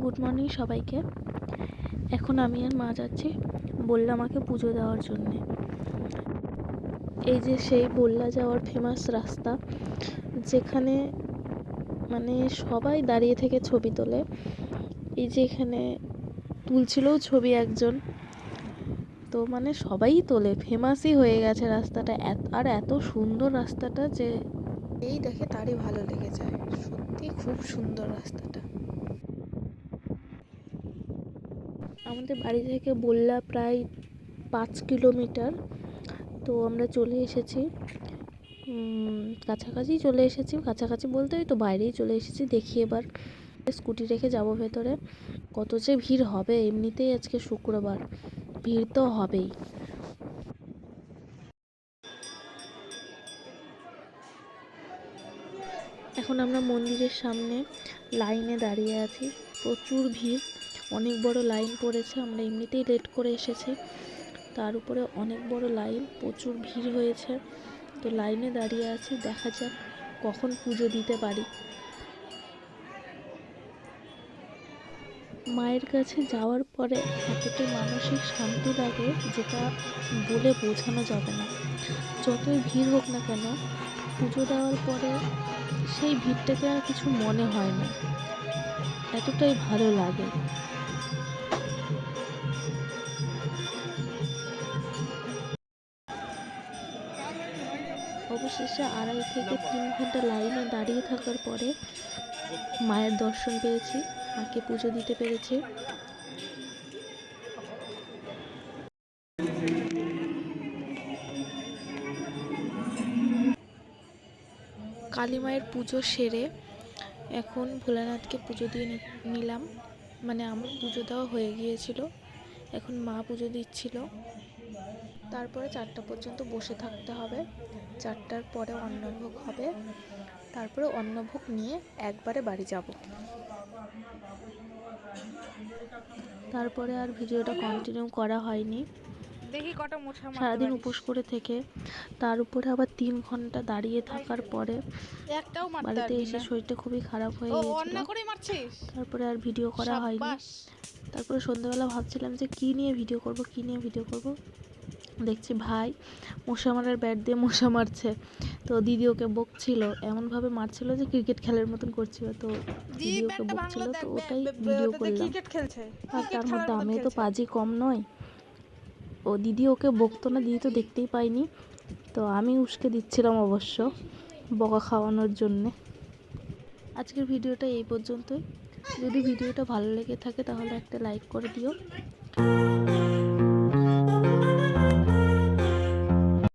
Good morning সবাইকে। এখন আমি আর মা যাচ্ছি বললা আমাকে পুজো দেওয়ার জন্যে। এই যে সেই বললা যাওয়ার ফেমাস রাস্তা, যেখানে মানে সবাই দাঁড়িয়ে থেকে ছবি তোলে। এই যে এখানে তুলছিলও ছবি একজন, তো মানে সবাই তোলে, ফেমাসই হয়ে গেছে রাস্তাটা। আর এত সুন্দর রাস্তাটা যে এই দেখে তারই ভালো লেগে যায়। সত্যি খুব সুন্দর রাস্তাটা। আমাদের বাড়ি থেকে বললা প্রায় 5 কিলোমিটার। তো আমরা চলে এসেছি, কাছাকাছি চলে এসেছি। কাছাকাছি বলতে ওই তো বাইরেই চলে এসেছি। দেখি এবার স্কুটি রেখে যাব ভেতরে। কত যে ভিড় হবে, এমনিতেই আজকে শুক্রবার, ভিড় তো হবেই। এখন আমরা মন্দিরের সামনে লাইনে দাঁড়িয়ে আছি। প্রচুর ভিড়, অনেক বড় লাইন পড়েছে। আমরা এমনিতেই লেট করে এসেছি, তার উপরে অনেক বড় লাইন, প্রচুর ভিড় হয়েছে। তো লাইনে দাঁড়িয়ে আছি, দেখা যাক কখন পুজো দিতে পারি। মায়ের কাছে যাওয়ার পরে এতটা মানসিক শান্তি লাগে যেটা বলে বোঝানো যাবে না। যতই ভিড় হোক না কেন, পুজো দেওয়ার পরে সেই ভিড়টাকে আর কিছু মনে হয় না, এতটাই ভালো লাগে। অবশেষে 2.5 থেকে 3 ঘন্টা লাইনে দাঁড়িয়ে থাকার পরে মায়ের দর্শন পেয়েছি, মাকে পুজো দিতে পেরেছি। কালী মায়ের পুজো সেরে এখন ভোলানাথকে পুজো দিয়ে নিলাম। মানে আমার পুজো দেওয়া হয়ে গিয়েছিল, এখন মা পুজো দিচ্ছিল। তারপরে 4টা পর্যন্ত বসে থাকতে হবে। 4টার পরে অন্নভোগ হবে, তারপরে অন্নভোগ নিয়ে একবারে বাড়ি যাব। তারপরে আর ভিডিওটা কন্টিনিউ করা হয়নি। সারাদিন উপোস করে থেকে তার উপরে আবার 3 ঘন্টা দাঁড়িয়ে থাকার পরে বাড়িতে এসে শরীরটা খুবই খারাপ হয়ে গিয়েছিল। তারপরে আর ভিডিও করা হয়নি। তারপরে সন্ধ্যাবেলা ভাবছিলাম যে কী নিয়ে ভিডিও করব। দেখছি ভাই মশা মারার ব্যাট দিয়ে মশা মারছে। তো দিদি ওকে বকছিল, এমনভাবে মারছিল যে ক্রিকেট খেলার মতন করছিল। তো দিদি ওকে বকছিল, তো ওটাই ভিডিও করলাম। আর তার মধ্যে আমিও তো পাজি কম নয়। ও দিদি ওকে বকতো না, দিদি তো দেখতেই পাইনি। তো আমি উস্কে দিচ্ছিলাম অবশ্য, বকা খাওয়ানোর জন্যে। আজকের ভিডিওটা এই পর্যন্তই। যদি ভিডিওটা ভালো লেগে থাকে তাহলে একটা লাইক করে দিও।